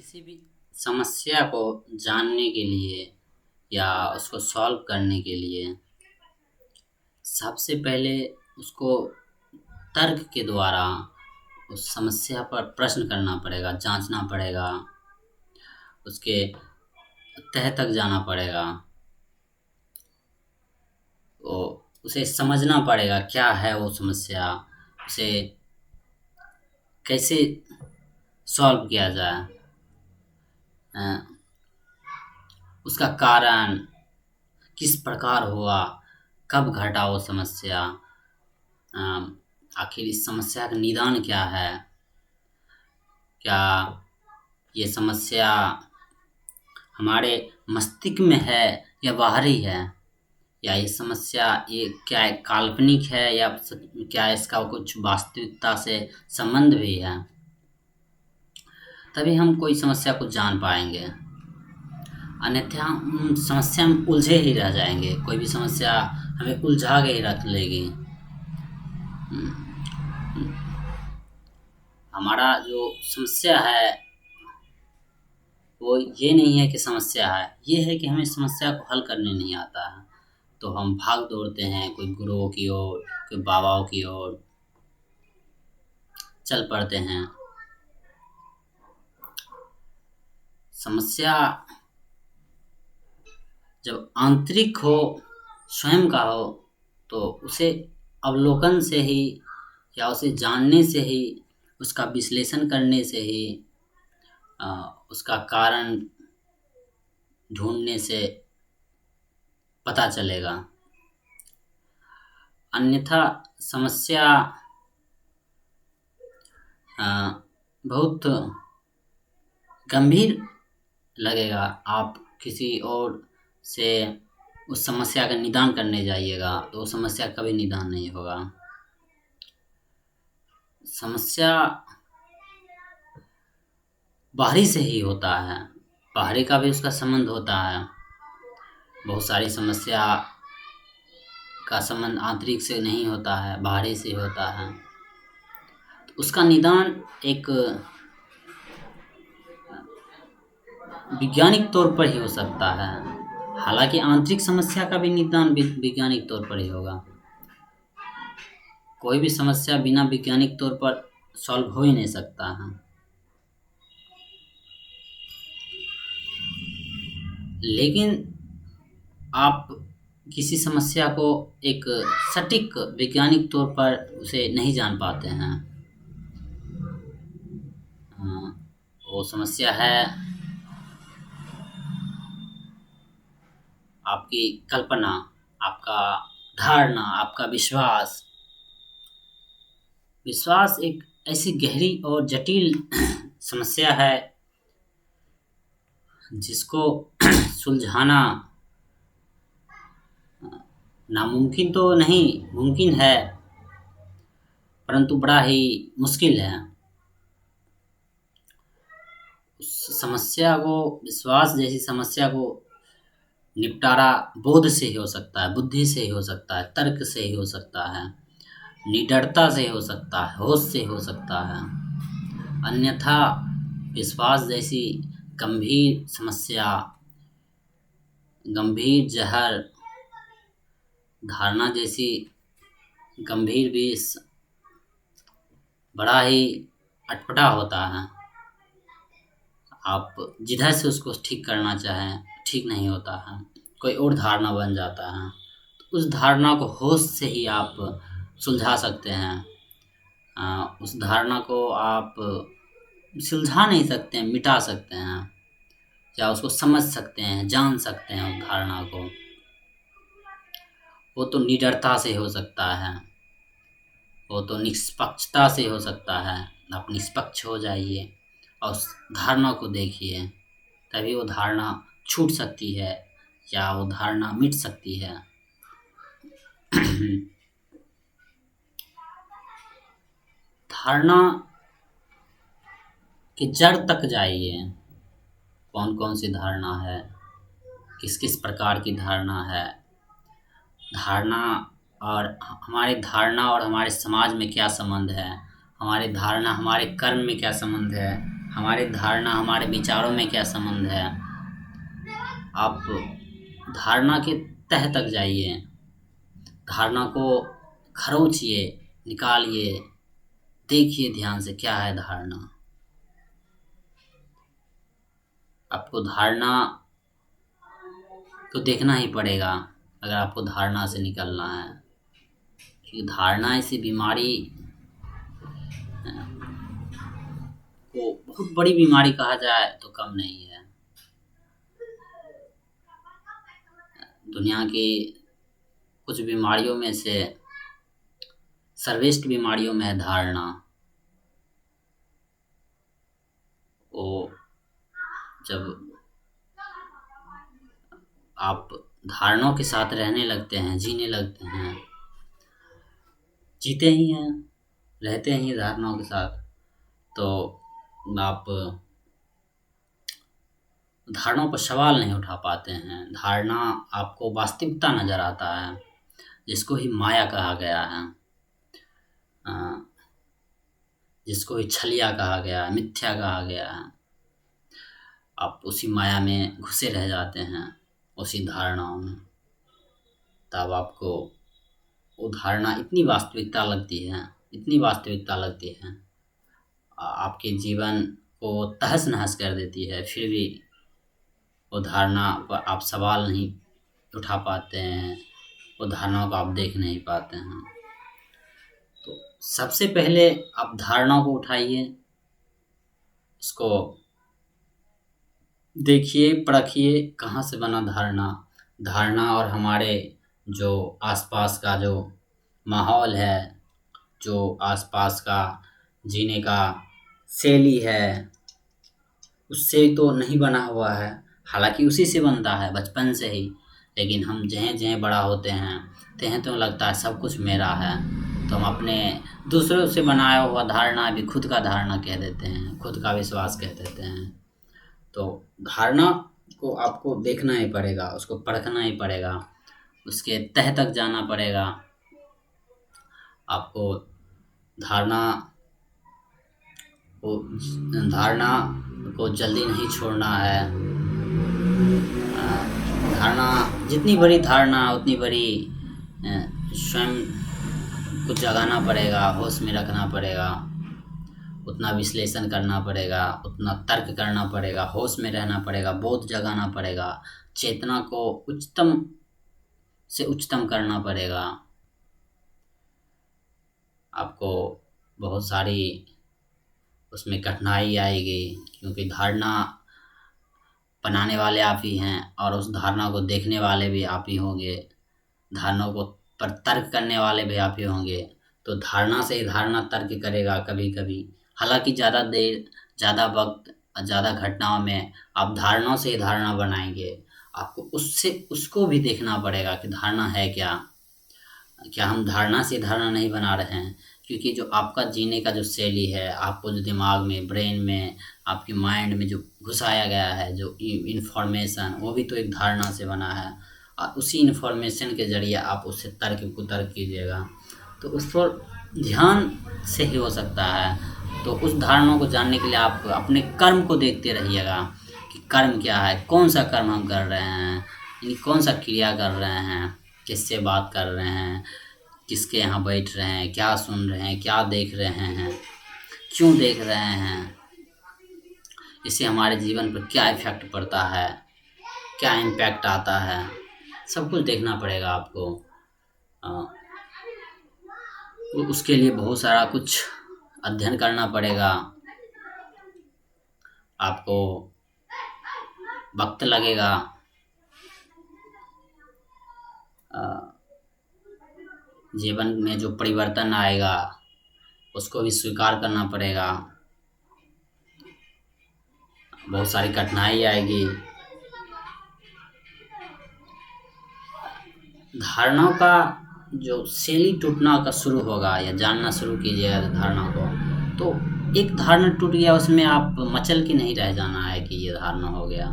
किसी भी समस्या को जानने के लिए या उसको सॉल्व करने के लिए सबसे पहले उसको तर्क के द्वारा उस समस्या पर प्रश्न करना पड़ेगा, जांचना पड़ेगा, उसके तह तक जाना पड़ेगा। वो उसे समझना पड़ेगा क्या है वो समस्या, उसे कैसे सॉल्व किया जाए, अ, उसका कारण किस प्रकार हुआ, कब घटा वो समस्या, अ, आखिर इस समस्या का निदान क्या है, क्या ये समस्या हमारे मस्तिष्क में है या बाहरी है, या ये समस्या ये क्या काल्पनिक है या क्या इसका कुछ वास्तविकता से संबंध भी है। तभी हम कोई समस्या को जान पाएंगे, अन्यथा हम समस्या में उलझे ही रह जाएंगे। कोई भी समस्या हमें उलझा के ही रख लेगी। हमारा जो समस्या है वो ये नहीं है कि समस्या है, ये है कि हमें समस्या को हल करने नहीं आता है। तो हम भाग दौड़ते हैं कोई गुरुओं की ओर, कोई बाबाओं की ओर चल पड़ते हैं। समस्या जब आंतरिक हो, स्वयं का हो, तो उसे अवलोकन से ही या उसे जानने से ही, उसका विश्लेषण करने से ही, उसका कारण ढूंढने से पता चलेगा। अन्यथा समस्या अ, बहुत गंभीर लगेगा। आप किसी और से उस समस्या का निदान करने जाइएगा तो वो समस्या कभी निदान नहीं होगा। समस्या बाहरी से ही होता है, बाहरी का भी उसका संबंध होता है। बहुत सारी समस्या का संबंध आंतरिक से नहीं होता है, बाहरी से होता है। तो उसका निदान एक वैज्ञानिक तौर पर ही हो सकता है। हालांकि आंतरिक समस्या का भी निदान वैज्ञानिक तौर पर ही होगा। कोई भी समस्या बिना वैज्ञानिक तौर पर सॉल्व हो ही नहीं सकता है। लेकिन आप किसी समस्या को एक सटीक वैज्ञानिक तौर पर उसे नहीं जान पाते हैं। वो समस्या है आपकी कल्पना, आपका धारणा, आपका विश्वास। विश्वास एक ऐसी गहरी और जटिल समस्या है जिसको सुलझाना नामुमकिन तो नहीं, मुमकिन है, परंतु बड़ा ही मुश्किल है। उस समस्या को, विश्वास जैसी समस्या को निपटारा बोध से ही हो सकता है, बुद्धि से ही हो सकता है, तर्क से ही हो सकता है, निडरता से हो सकता है, होश से हो सकता है। अन्यथा विश्वास जैसी गंभीर समस्या, गंभीर जहर, धारणा जैसी गंभीर विष बड़ा ही अटपटा होता है। आप जिधर से उसको ठीक करना चाहें ठीक नहीं होता है, कोई और धारणा बन जाता है। तो उस धारणा को होश से ही आप सुलझा सकते हैं। उस धारणा को आप सुलझा नहीं सकते हैं, मिटा सकते हैं, या उसको समझ सकते हैं, जान सकते हैं उस धारणा को। वो तो निडरता से हो सकता है, वो तो निष्पक्षता से हो सकता है। आप निष्पक्ष हो जाइए और उस धारणा को देखिए, तभी वो धारणा छूट सकती है या वो धारणा मिट सकती है। धारणा की जड़ तक जाइए। कौन कौन सी धारणा है, किस किस प्रकार की धारणा है, धारणा और हमारी धारणा और हमारे समाज में क्या संबंध है, हमारी धारणा हमारे कर्म में क्या संबंध है, हमारी धारणा हमारे विचारों में क्या संबंध है। आप धारणा के तह तक जाइए, धारणा को खरोचिए, निकालिए, देखिए ध्यान से क्या है धारणा। आपको धारणा को देखना ही पड़ेगा अगर आपको धारणा से निकलना है, क्योंकि धारणा ऐसी बीमारी को बहुत बड़ी बीमारी कहा जाए तो कम नहीं है। दुनिया की कुछ बीमारियों में से सर्वश्रेष्ठ बीमारियों में है धारणा। वो जब आप धारणाओं के साथ रहने लगते हैं, जीने लगते हैं, जीते ही हैं, रहते ही धारणाओं के साथ, तो आप धारणाओं पर सवाल नहीं उठा पाते हैं। धारणा आपको वास्तविकता नजर आता है, जिसको ही माया कहा गया है, जिसको ही छलिया कहा गया है, मिथ्या कहा गया है। आप उसी माया में घुसे रह जाते हैं, उसी धारणाओं में। तब आपको वो धारणा इतनी वास्तविकता लगती है, इतनी वास्तविकता लगती है, आपके जीवन को तहस नहस कर देती है। फिर भी वो धारणा पर आप सवाल नहीं उठा पाते हैं, वो धारणाओं को आप देख नहीं पाते हैं। तो सबसे पहले आप धारणाओं को उठाइए, उसको देखिए, परखिए कहाँ से बना धारणा। धारणा और हमारे जो आसपास का जो माहौल है, जो आसपास का जीने का शैली है, उससे तो नहीं बना हुआ है। हालांकि उसी से बनता है बचपन से ही, लेकिन हम जहें जहें बड़ा होते हैं तहें तो लगता है सब कुछ मेरा है, तो हम अपने दूसरों से बनाया हुआ धारणा भी खुद का धारणा कह देते हैं, खुद का विश्वास कह देते हैं। तो धारणा को आपको देखना ही पड़ेगा, उसको परखना ही पड़ेगा, उसके तह तक जाना पड़ेगा। आपको धारणा को धारणा को जल्दी नहीं छोड़ना है। धारणा जितनी बड़ी धारणा उतनी बड़ी स्वयं को जगाना पड़ेगा, होश में रखना पड़ेगा, उतना विश्लेषण करना पड़ेगा, उतना तर्क करना पड़ेगा, होश में रहना पड़ेगा, बोध जगाना पड़ेगा, चेतना को उच्चतम से उच्चतम करना पड़ेगा। आपको बहुत सारी उसमें कठिनाई आएगी, क्योंकि धारणा बनाने वाले आप ही हैं और उस धारणा को देखने वाले भी आप ही होंगे, धारणा को पर तर्क करने वाले भी आप ही होंगे। तो धारणा से ही धारणा तर्क करेगा कभी कभी। हालांकि ज़्यादा देर, ज़्यादा वक्त, ज़्यादा घटनाओं में आप धारणाओं से ही धारणा बनाएंगे। आपको उससे उसको भी देखना पड़ेगा कि धारणा है क्या हम धारणा से धारणा नहीं बना रहे हैं। क्योंकि जो आपका जीने का जो शैली है, आपको जो दिमाग में, ब्रेन में, आपके माइंड में जो घुसाया गया है, जो इन्फॉर्मेशन, वो भी तो एक धारणा से बना है। और उसी इन्फॉर्मेशन के ज़रिए आप उससे तर्क को तर्क कीजिएगा, तो उस पर ध्यान से ही हो सकता है। तो उस धारणा को जानने के लिए आप अपने कर्म को देखते रहिएगा कि कर्म क्या है, कौन सा कर्म हम कर रहे हैं, यानी कौन सा क्रिया कर रहे हैं, किससे बात कर रहे हैं, किसके यहाँ बैठ रहे हैं, क्या सुन रहे हैं, क्या देख रहे हैं, क्यों देख रहे हैं, इससे हमारे जीवन पर क्या इफ़ेक्ट पड़ता है, क्या इम्पैक्ट आता है, सब कुछ देखना पड़ेगा आपको। उसके लिए बहुत सारा कुछ अध्ययन करना पड़ेगा, आपको वक्त लगेगा। जीवन में जो परिवर्तन आएगा उसको भी स्वीकार करना पड़ेगा, बहुत सारी कठिनाई आएगी। धारणाओं का जो शैली टूटना का शुरू होगा, या जानना शुरू कीजिएगा धारणा को, तो एक धारणा टूट गया, उसमें आप मचल के नहीं रह जाना है कि ये धारणा हो गया।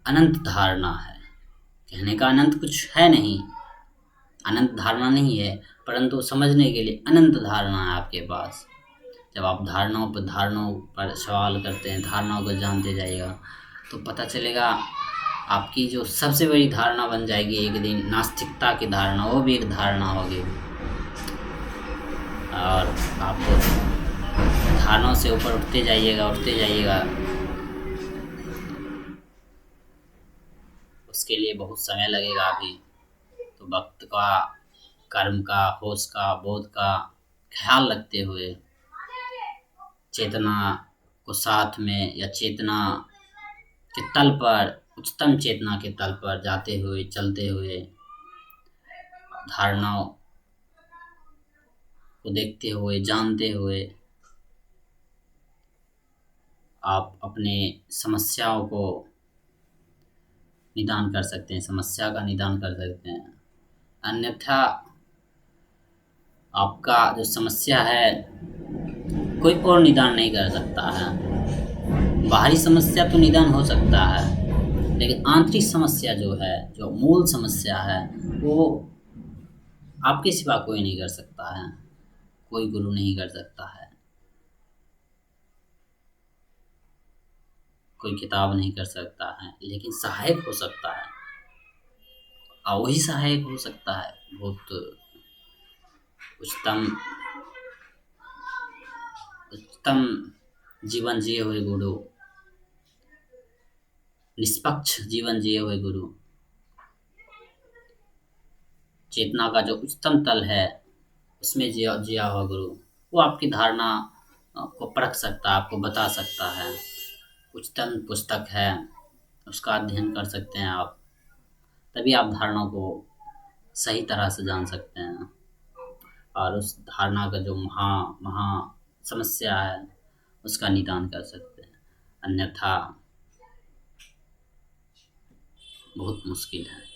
अनंत धारणा है, कहने का अनंत कुछ है नहीं, अनंत धारणा नहीं है, परंतु समझने के लिए अनंत धारणा है आपके पास। जब आप धारणाओं पर सवाल करते हैं, धारणाओं को जानते जाइएगा, तो पता चलेगा आपकी जो सबसे बड़ी धारणा बन जाएगी एक दिन नास्तिकता की धारणा, वो भी एक धारणा होगी। और आप धारणाओं से ऊपर उठते जाइएगा। उसके लिए बहुत समय लगेगा अभी। तो वक्त का, कर्म का, होश का, बोध का ख्याल रखते हुए, चेतना को साथ में, या चेतना के तल पर, उच्चतम चेतना के तल पर जाते हुए, चलते हुए, धारणाओं को देखते हुए, जानते हुए, आप अपने समस्याओं को निदान कर सकते हैं, समस्या का निदान कर सकते हैं। अन्यथा आपका जो समस्या है कोई और निदान नहीं कर सकता है। बाहरी समस्या तो निदान हो सकता है, लेकिन आंतरिक समस्या जो है, जो मूल समस्या है, वो आपके सिवा कोई नहीं कर सकता है, कोई गुरु नहीं कर सकता है, कोई किताब नहीं कर सकता है, लेकिन सहायक हो सकता है। और वही सहायक हो सकता है बहुत उच्चतम उच्चतम जीवन जिए हुए गुरु, निष्पक्ष जीवन जिए हुए गुरु, चेतना का जो उच्चतम तल है उसमें जिया जिया हुआ गुरु, वो आपकी धारणा को परख सकता है, आपको बता सकता है। उच्चतम पुस्तक है, उसका अध्ययन कर सकते हैं आप, तभी आप धारणा को सही तरह से जान सकते हैं और उस धारणा का जो महा महा समस्या है उसका निदान कर सकते हैं। अन्यथा बहुत मुश्किल है।